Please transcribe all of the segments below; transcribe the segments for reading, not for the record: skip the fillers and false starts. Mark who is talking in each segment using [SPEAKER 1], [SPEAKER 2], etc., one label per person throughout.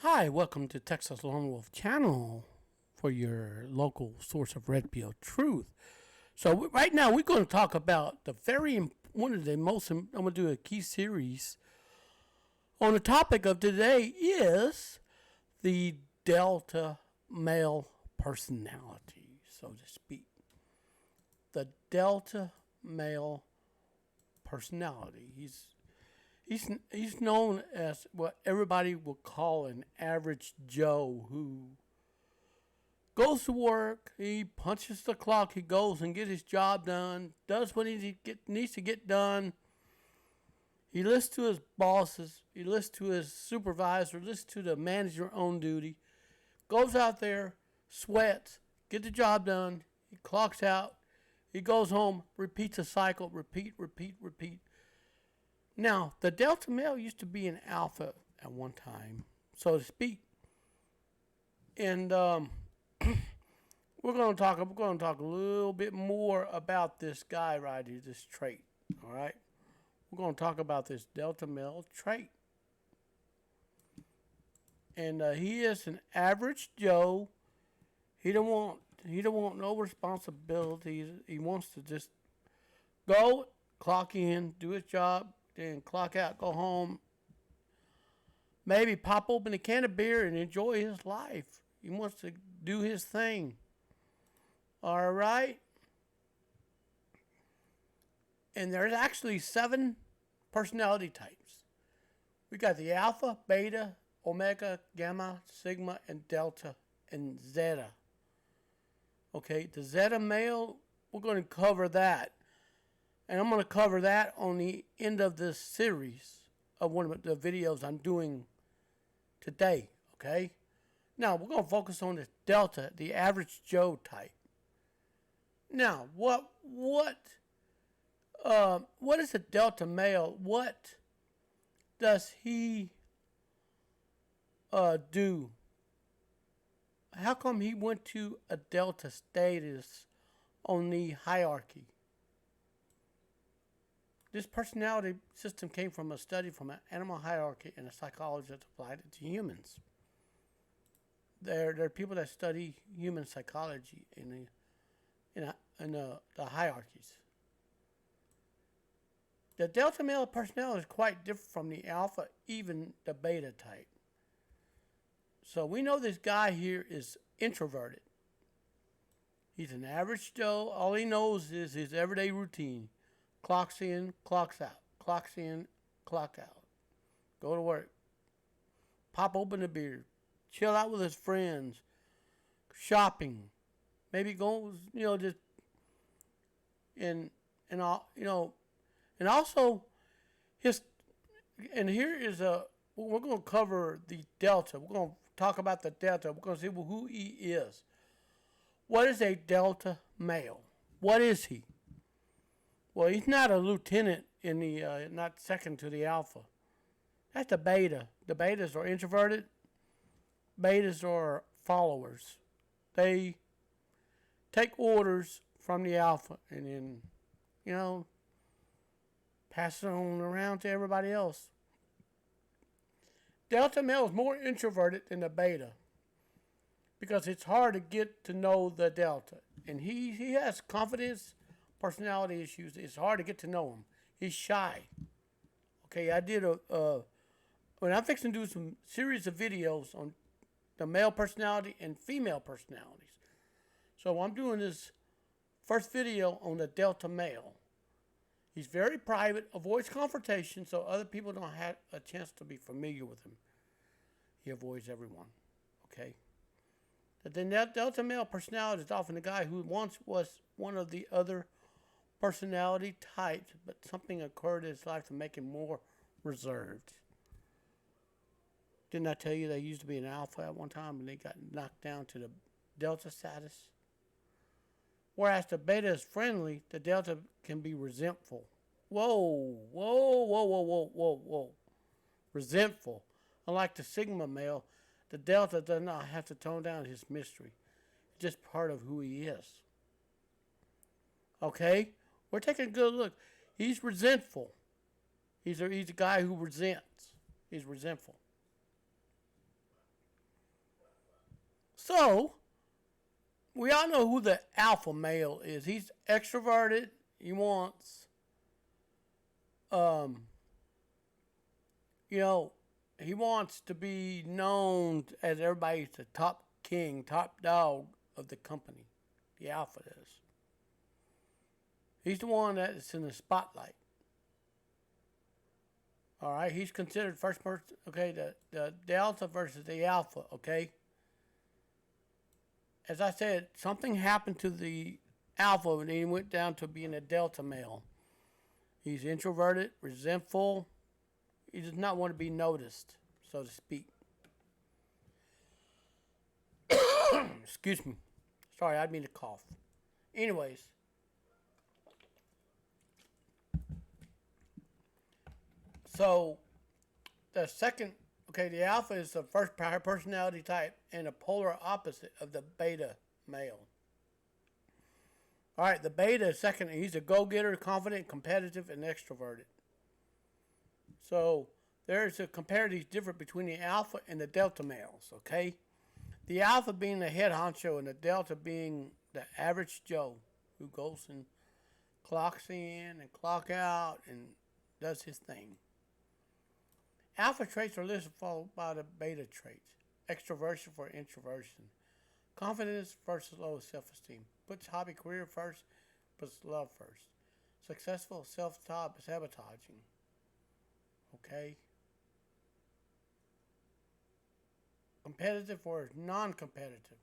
[SPEAKER 1] Hi, welcome to Texas Lone Wolf Channel for your local source of red pill truth. So right now we're going to talk about one of the most. I'm going to do a key series on the topic of today is the Delta male personality, so to speak. The Delta male personality. He's known as what everybody would call an average Joe who goes to work, he punches the clock, he goes and gets his job done, does what needs to get done. He listens to his bosses, he listens to his supervisor, listens to the manager on duty, goes out there, sweats, get the job done, he clocks out, he goes home, repeats the cycle, repeat, repeat, repeat. Now, the Delta male used to be an alpha at one time, so to speak. And we're going to talk a little bit more about this guy right here, this trait. All right, we're going to talk about this Delta male trait, and he is an average Joe. He don't want no responsibilities. He wants to just go, clock in, do his job, then clock out, go home. Maybe pop open a can of beer and enjoy his life. He wants to do his thing. All right. And there's actually 7 personality types. We got the alpha, beta, omega, gamma, sigma, and delta, and zeta. Okay, the zeta male, we're going to cover that. And I'm going to cover that on the end of this series of one of the videos I'm doing today. Okay? Now, we're going to focus on the delta, the average Joe type. Now, what is a delta male? What does he do? How come he went to a delta status on the hierarchy? This personality system came from a study from an animal hierarchy and a psychologist applied it to humans. There are people that study human psychology in the hierarchies. The delta male personality is quite different from the alpha, even the beta type. So we know this guy here is introverted. He's an average Joe. All he knows is his everyday routine. Clocks in, clocks out. Clocks in, clock out. Go to work. Pop open a beer. Chill out with his friends. Shopping. Maybe go, just and all, and also his. And here is we're going to cover the delta. We're going to talk about the delta. We're going to see who he is. What is a delta male? What is he? Well, he's not a lieutenant in the, not second to the alpha. That's the beta. The betas are introverted. Betas are followers. They take orders from the alpha and then, pass it on around to everybody else. Delta male is more introverted than the beta because it's hard to get to know the delta. And he has confidence, personality issues. It's hard to get to know him. He's shy. Okay, I did when I'm fixing to do some series of videos on the male personality and female personalities. So I'm doing this first video on the delta male. He's very private, avoids confrontation, so other people don't have a chance to be familiar with him. He avoids everyone. Okay? The delta male personality is often the guy who once was one of the other personality types, but something occurred in his life to make him more reserved. Didn't I tell you they used to be an alpha at one time and they got knocked down to the delta status? Whereas the beta is friendly, the delta can be resentful. Whoa, whoa, whoa, whoa, whoa, whoa, whoa. Resentful. Unlike the sigma male, the delta does not have to tone down his mystery. It's just part of who he is. Okay? We're taking a good look. He's resentful. He's a guy who resents. He's resentful. So, we all know who the alpha male is. He's extroverted. He wants, um, you know, he wants to be known as everybody's the top king, top dog of the company. The alpha is. He's the one that's in the spotlight. All right, he's considered first person. Okay, the delta versus the alpha. Okay, as I said, something happened to the alpha and he went down to being a delta male. He's introverted, resentful. He does not want to be noticed, so to speak. Excuse me. Sorry, I didn't mean to cough. Anyways, so the second, okay, the alpha is the first personality type and a polar opposite of the beta male. All right, the beta is second. He's a go-getter, confident, competitive, and extroverted. So there's a comparative difference between the alpha and the delta males, okay? The alpha being the head honcho and the delta being the average Joe who goes and clocks in and clock out and does his thing. Alpha traits are listed followed by the beta traits. Extroversion for introversion. Confidence versus low self-esteem. Puts hobby career first, puts love first. Successful self-sabotaging. Okay? Competitive versus non-competitive.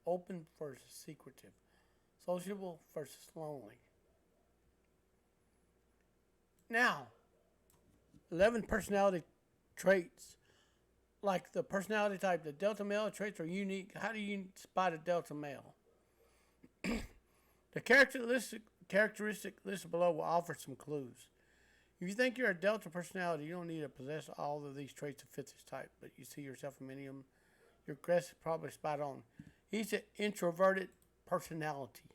[SPEAKER 1] Open versus secretive. Sociable versus lonely. Now, 11 personality traits. Like the personality type, the delta male traits are unique. How do you spot a delta male? The characteristic listed below will offer some clues. If you think you're a delta personality, you don't need to possess all of these traits to fit this type, but you see yourself in many of them. Your guess is probably spot on. He's an introverted personality.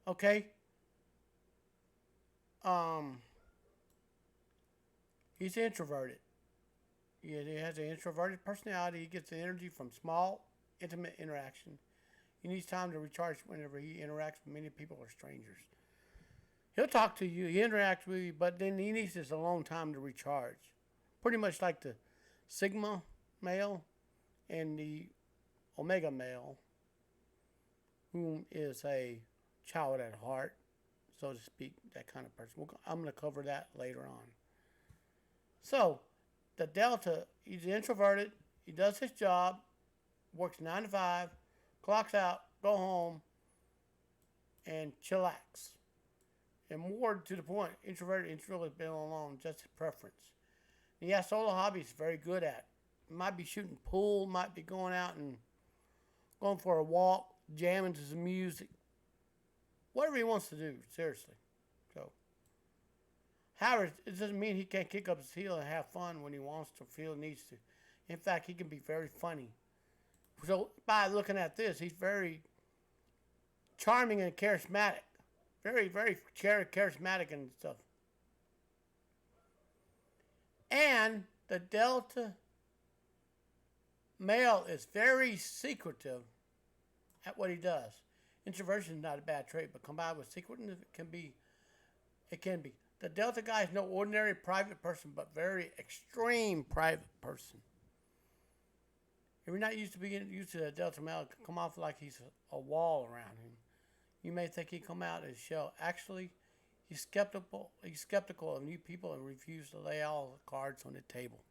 [SPEAKER 1] Okay? He's introverted. He has an introverted personality. He gets the energy from small, intimate interaction. He needs time to recharge whenever he interacts with many people or strangers. He'll talk to you, he interacts with you, but then he needs his alone time to recharge. Pretty much like the Sigma male and the Omega male, whom is a child at heart, so to speak, that kind of person. I'm going to cover that later on. So, the Delta, he's introverted, he does his job, works 9 to 5, clocks out, go home, and chillax. And more to the point, introverted, introverted, been alone, just his preference. And he has solo hobbies very good at. Might be shooting pool, might be going out and going for a walk, jamming to some music. Whatever he wants to do, seriously. So, however, it doesn't mean he can't kick up his heel and have fun when he wants to, feel needs to. In fact, he can be very funny. So, by looking at this, he's very charming and charismatic. Very, very charismatic and stuff. And the Delta male is very secretive at what he does. Introversion is not a bad trait, but combined with secretiveness, it can be. The Delta guy is no ordinary private person, but very extreme private person. If you're not used to the Delta male, it can come off like he's a wall around him. You may think he come out as shell. Actually, he's skeptical. He's skeptical of new people and refuses to lay all the cards on the table.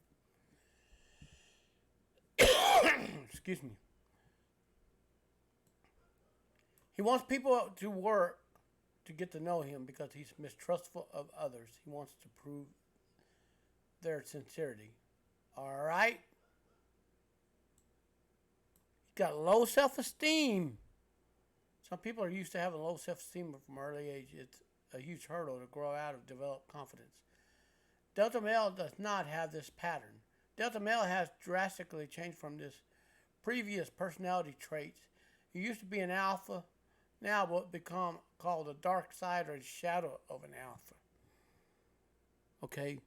[SPEAKER 1] Excuse me. He wants people to work to get to know him because he's mistrustful of others. He wants to prove their sincerity. All right? He's got low self-esteem. Some people are used to having low self-esteem from early age. It's a huge hurdle to grow out of develop confidence. Delta male does not have this pattern. Delta male has drastically changed from this previous personality traits. He used to be an alpha, now will become called the dark side or the shadow of an alpha. Okay?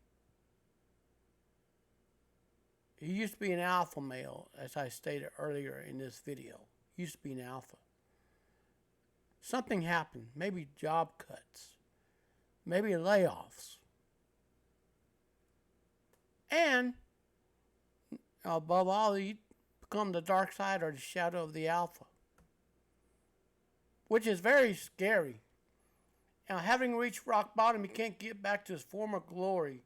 [SPEAKER 1] he used to be an alpha male, as I stated earlier in this video. He used to be an alpha. Something happened, maybe job cuts, maybe layoffs. And above all, he become the dark side or the shadow of the alpha, which is very scary. Now, having reached rock bottom, he can't get back to his former glory.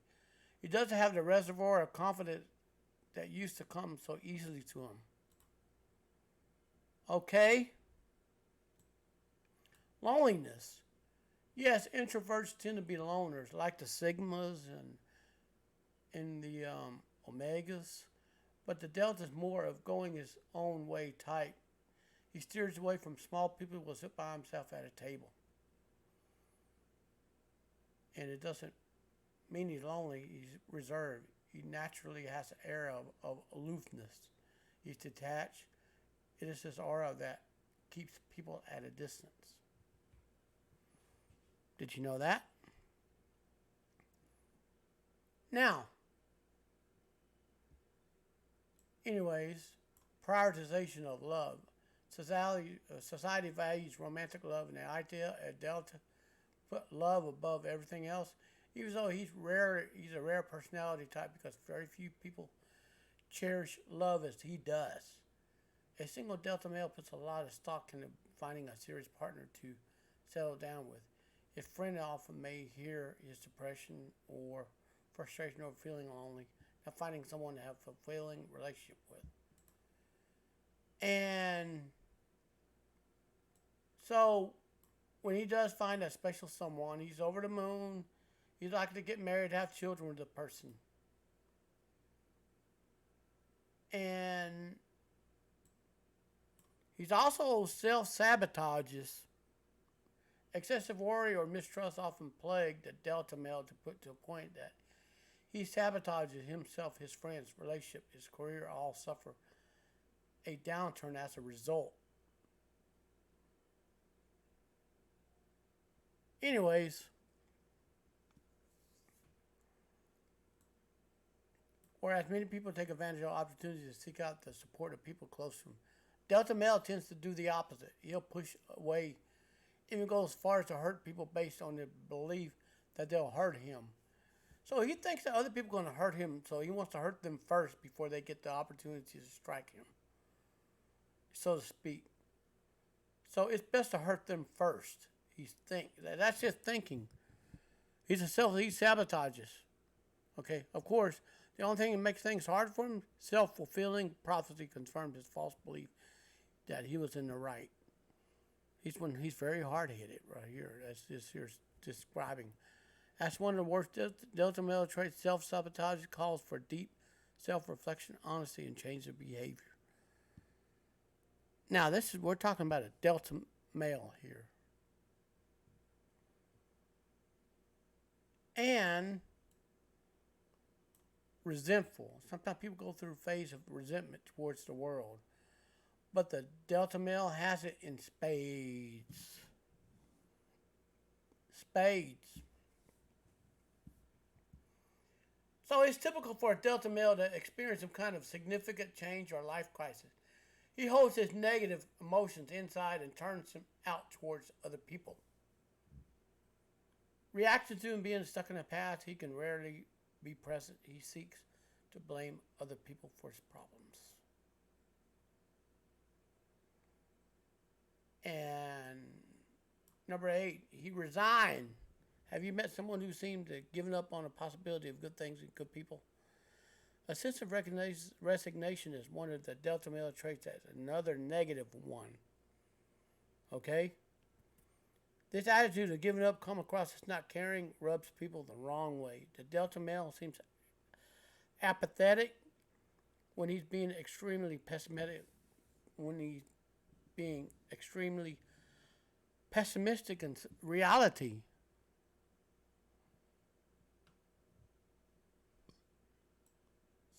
[SPEAKER 1] He doesn't have the reservoir of confidence that used to come so easily to him. Okay? Loneliness. Yes, introverts tend to be loners, like the Sigmas and the Omegas. But the Delta is more of going his own way type. He steers away from small people who will sit by himself at a table. And it doesn't mean he's lonely, he's reserved. He naturally has an air of aloofness. He's detached. It is this aura that keeps people at a distance. Did you know that? Now, anyways, prioritization of love. Society values romantic love, and the idea at Delta put love above everything else. Even though he's a rare personality type because very few people cherish love as he does. A single Delta male puts a lot of stock into finding a serious partner to settle down with. His friend often may hear his depression or frustration over feeling lonely, not finding someone to have a fulfilling relationship with. And so, when he does find a special someone, he's over the moon. He's likely to get married, have children with the person. And he's also self-sabotages. Excessive worry or mistrust often plague the Delta male to put to a point that he sabotages himself, his friends, relationship, his career, all suffer a downturn as a result. Anyways, whereas many people take advantage of opportunities to seek out the support of people close to him, Delta male tends to do the opposite. He'll push away, even go as far as to hurt people based on the belief that they'll hurt him. So he thinks that other people are going to hurt him, so he wants to hurt them first before they get the opportunity to strike him, so to speak. So it's best to hurt them first. That's his thinking. He sabotages. Okay, of course, the only thing that makes things hard for him, self-fulfilling prophecy confirmed his false belief that he was in the right. He's very hard-headed right here. That's this here's describing. That's one of the worst Delta male traits. Self-sabotage calls for deep self-reflection, honesty, and change of behavior. Now, we're talking about a Delta male here. And resentful. Sometimes people go through a phase of resentment towards the world. But the Delta male has it in spades. Spades. So it's typical for a Delta male to experience some kind of significant change or life crisis. He holds his negative emotions inside and turns them out towards other people. Reaction to him being stuck in the past, he can rarely be present. He seeks to blame other people for his problems. And number 8, he resigned. Have you met someone who seemed to have given up on the possibility of good things and good people? A sense of resignation is one of the Delta male traits. That's another negative one. Okay? This attitude of giving up, come across as not caring, rubs people the wrong way. The Delta male seems apathetic when he's being extremely pessimistic, in reality.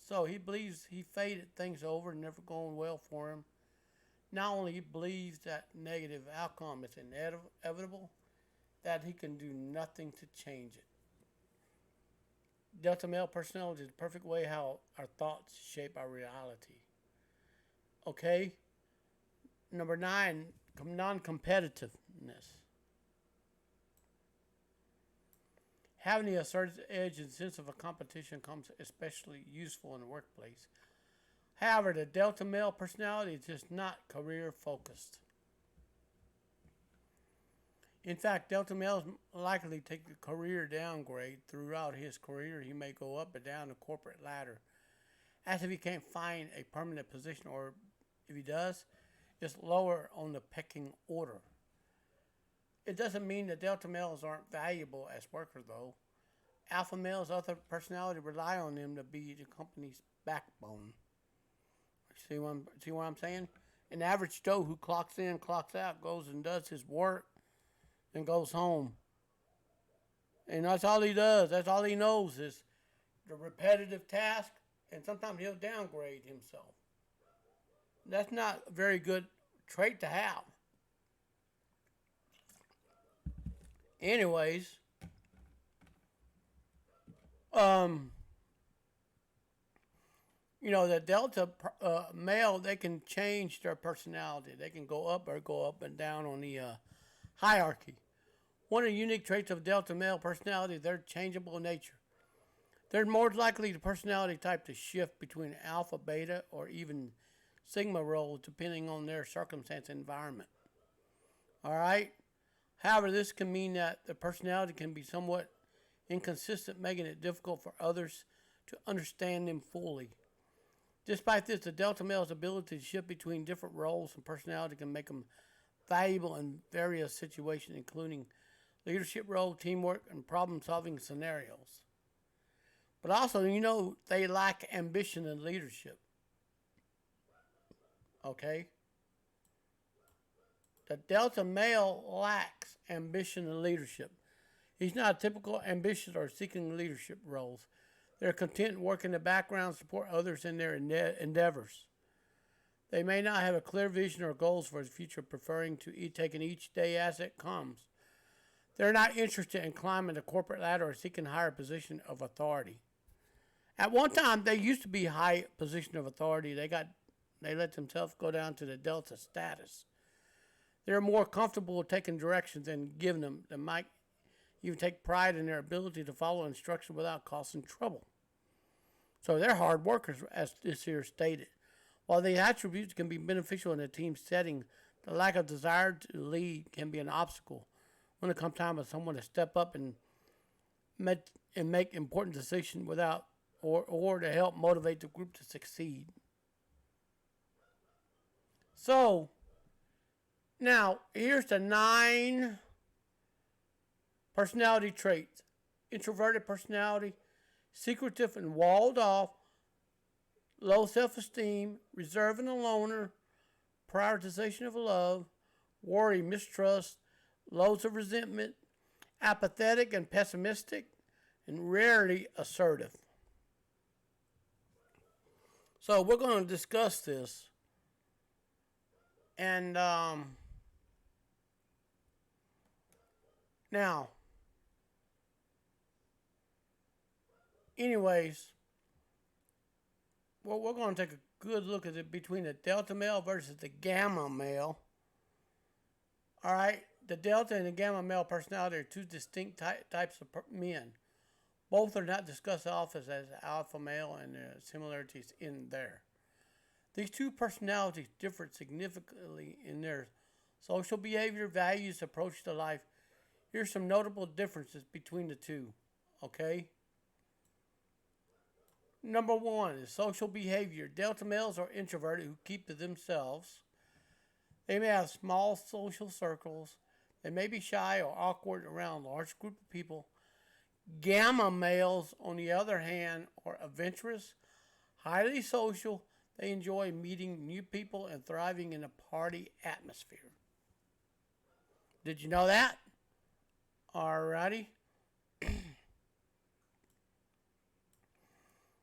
[SPEAKER 1] So he believes he faded things over and never going well for him. Not only he believes that negative outcome is inevitable, that he can do nothing to change it. Delta male personality is the perfect way how our thoughts shape our reality. Okay? Number 9, non-competitiveness. Having the assertive edge and sense of a competition comes especially useful in the workplace. However, the Delta male personality is just not career focused. In fact, Delta males likely take a career downgrade throughout his career. He may go up and down the corporate ladder, as if he can't find a permanent position, or if he does, it's lower on the pecking order. It doesn't mean that Delta males aren't valuable as workers, though. Alpha males' other personality rely on them to be the company's backbone. See what I'm saying? An average Joe who clocks in, clocks out, goes and does his work, and goes home. And that's all he does. That's all he knows is the repetitive task, and sometimes he'll downgrade himself. That's not a very good trait to have. Anyways, the Delta male, they can change their personality. They can go up or go up and down on the hierarchy. One of the unique traits of Delta male personality is their changeable nature. They're more likely the personality type to shift between alpha, beta, or even sigma roles depending on their circumstance and environment. All right? However, this can mean that the personality can be somewhat inconsistent, making it difficult for others to understand them fully. Despite this, the Delta male's ability to shift between different roles and personality can make them valuable in various situations, including leadership role, teamwork, and problem-solving scenarios. But also, they lack ambition and leadership. Okay? The Delta male lacks ambition and leadership. He's not a typical ambitious or seeking leadership roles. They're content working in the background, support others in their endeavors. They may not have a clear vision or goals for the future, preferring to taking each day as it comes. They're not interested in climbing the corporate ladder or seeking a higher position of authority. At one time, they used to be high position of authority. They let themselves go down to the Delta status. They're more comfortable with taking directions and giving them. They might even take pride in their ability to follow instruction without causing trouble. So they're hard workers, as this here stated. While these attributes can be beneficial in a team setting, the lack of desire to lead can be an obstacle when it comes time for someone to step up and make important decisions without or to help motivate the group to succeed. So, now, here's the 9 personality traits. Introverted personality, secretive and walled off, low self-esteem, reserved and a loner, prioritization of love, worry, mistrust, loads of resentment, apathetic and pessimistic, and rarely assertive. So we're going to discuss this. And now, anyways, well, we're going to take a good look at it between the Delta male versus the Gamma male. All right, the Delta and the Gamma male personality are two distinct types of men. Both are not discussed often as alpha male, and there are similarities in there. These two personalities differ significantly in their social behavior, values, approach to life. Here's some notable differences between the two, okay? Number 1 is social behavior. Delta males are introverted who keep to themselves. They may have small social circles. They may be shy or awkward around a large group of people. Gamma males, on the other hand, are adventurous, highly social. They enjoy meeting new people and thriving in a party atmosphere. Did you know that? Alrighty.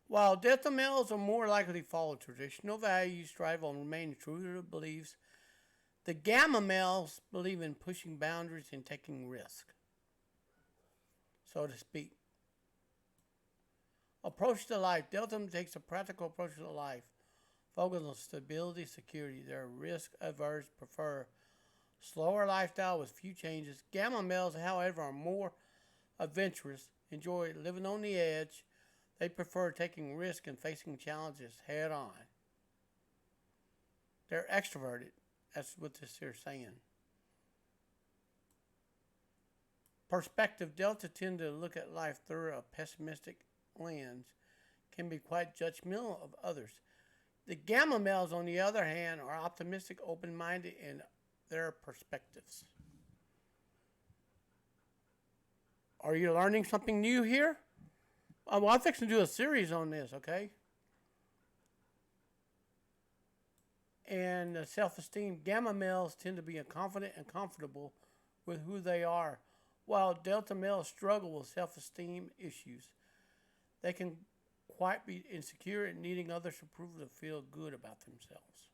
[SPEAKER 1] While Delta males are more likely to follow traditional values, strive on remaining true to their beliefs, the Gamma males believe in pushing boundaries and taking risks, so to speak. Approach to life. Delta takes a practical approach to life. Focus on stability, security. They're risk averse, prefer slower lifestyle with few changes. Gamma males, however, are more adventurous, enjoy living on the edge. They prefer taking risks and facing challenges head on. They're extroverted. That's what this here is saying. Perspective. Delta tend to look at life through a pessimistic lens, can be quite judgmental of others. The gamma males, on the other hand, are optimistic, open-minded in their perspectives. Are you learning something new here? Well, I'm fixing to do a series on this, okay? And self-esteem. Gamma males tend to be confident and comfortable with who they are, while delta males struggle with self-esteem issues. They can quite be insecure and needing others' approval to feel good about themselves.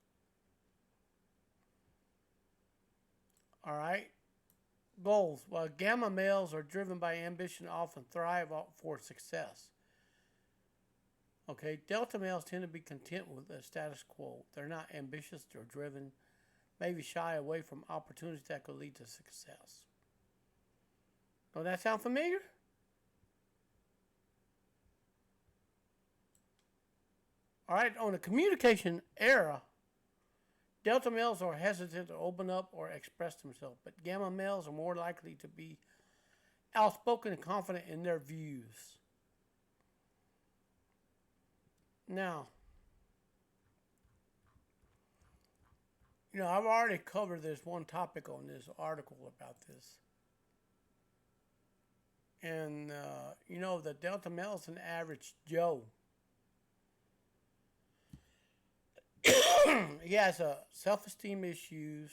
[SPEAKER 1] All right? Goals. While gamma males are driven by ambition, often thrive for success. Okay, delta males tend to be content with the status quo. They're not ambitious or driven, maybe shy away from opportunities that could lead to success. Don't that sound familiar? All right, on the communication era, delta males are hesitant to open up or express themselves, but gamma males are more likely to be outspoken and confident in their views. Now, I've already covered this one topic on this article about this. And, the delta male is an average Joe. He has self-esteem issues.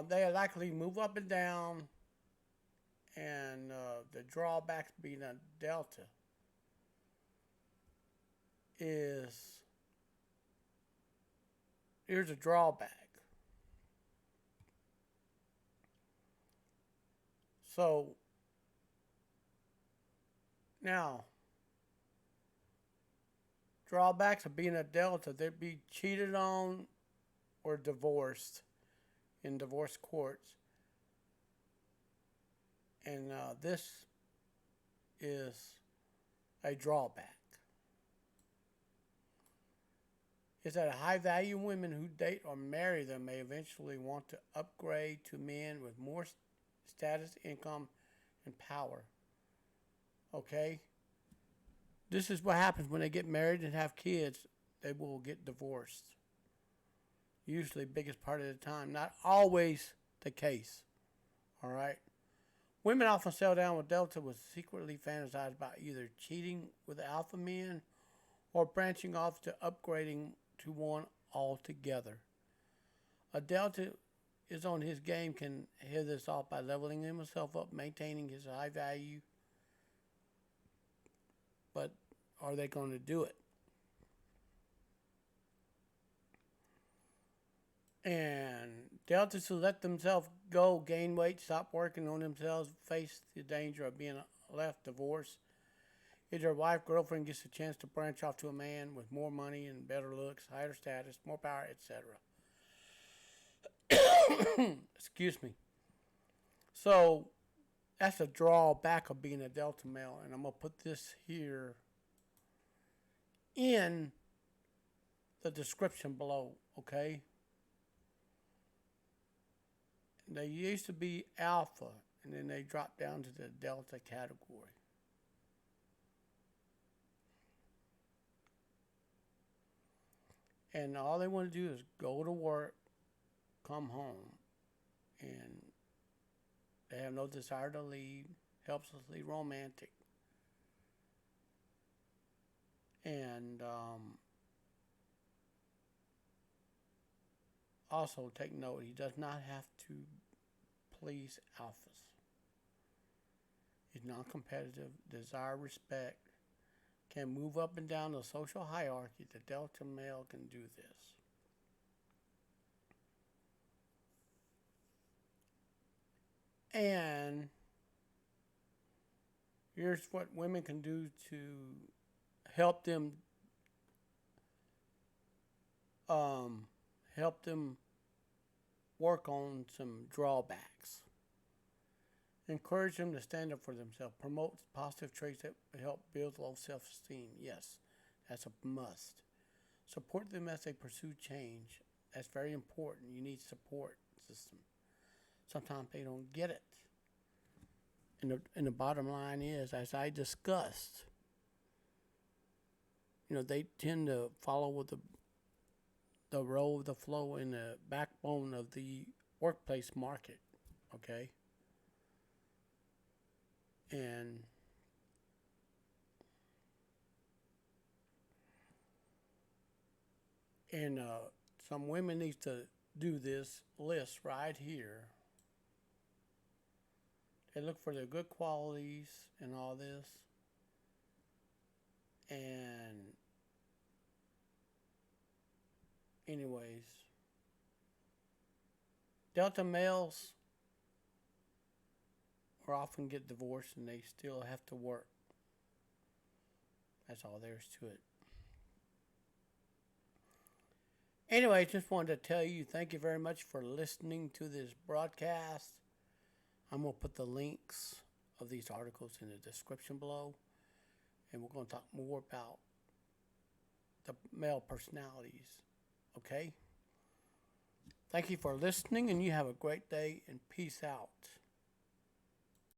[SPEAKER 1] They likely move up and down. And the drawbacks being a delta is, here's a drawback. So now, drawbacks of being a delta, they'd be cheated on or divorced in divorce courts. And this is a drawback. Is that high value women who date or marry them may eventually want to upgrade to men with more status, income, and power. Okay? This is what happens when they get married and have kids. They will get divorced. Usually, biggest part of the time. Not always the case. All right? Women often settle down with delta with secretly fantasize about either cheating with alpha men or branching off to upgrading to one altogether. A delta is on his game, can head this off by leveling himself up, maintaining his high value. But are they going to do it? And deltas who let themselves go, gain weight, stop working on themselves, face the danger of being left divorced. If their wife, girlfriend gets a chance to branch off to a man with more money and better looks, higher status, more power, etc. Excuse me. So that's a drawback of being a delta male, and I'm going to put this here in the description below, okay? They used to be alpha, and then they dropped down to the delta category. And all they want to do is go to work, come home, and they have no desire to leave, helplessly romantic. And also take note, he does not have to please alphas. He's non-competitive, desire respect, can move up and down the social hierarchy. The delta male can do this. And Here's what women can do to help them um, help them work on some drawbacks. Encourage them to stand up for themselves. Promote positive traits that help build low self-esteem. Yes, that's a must. Support them as they pursue change. That's very important. You need support system. Sometimes they don't get it. And the bottom line is, as I discussed, they tend to follow with the road, the flow, and the backbone of the workplace market. Okay, and and some women need to do this list right here. They look for their good qualities and all this, and anyways, Delta males or often get divorced and they still have to work. That's all there is to it. Anyway, just wanted to tell you thank you very much for listening to this broadcast. I'm going to put the links of these articles in the description below. And we're going to talk more about the male personalities. Okay? Thank you for listening, and you have a great day, and peace out.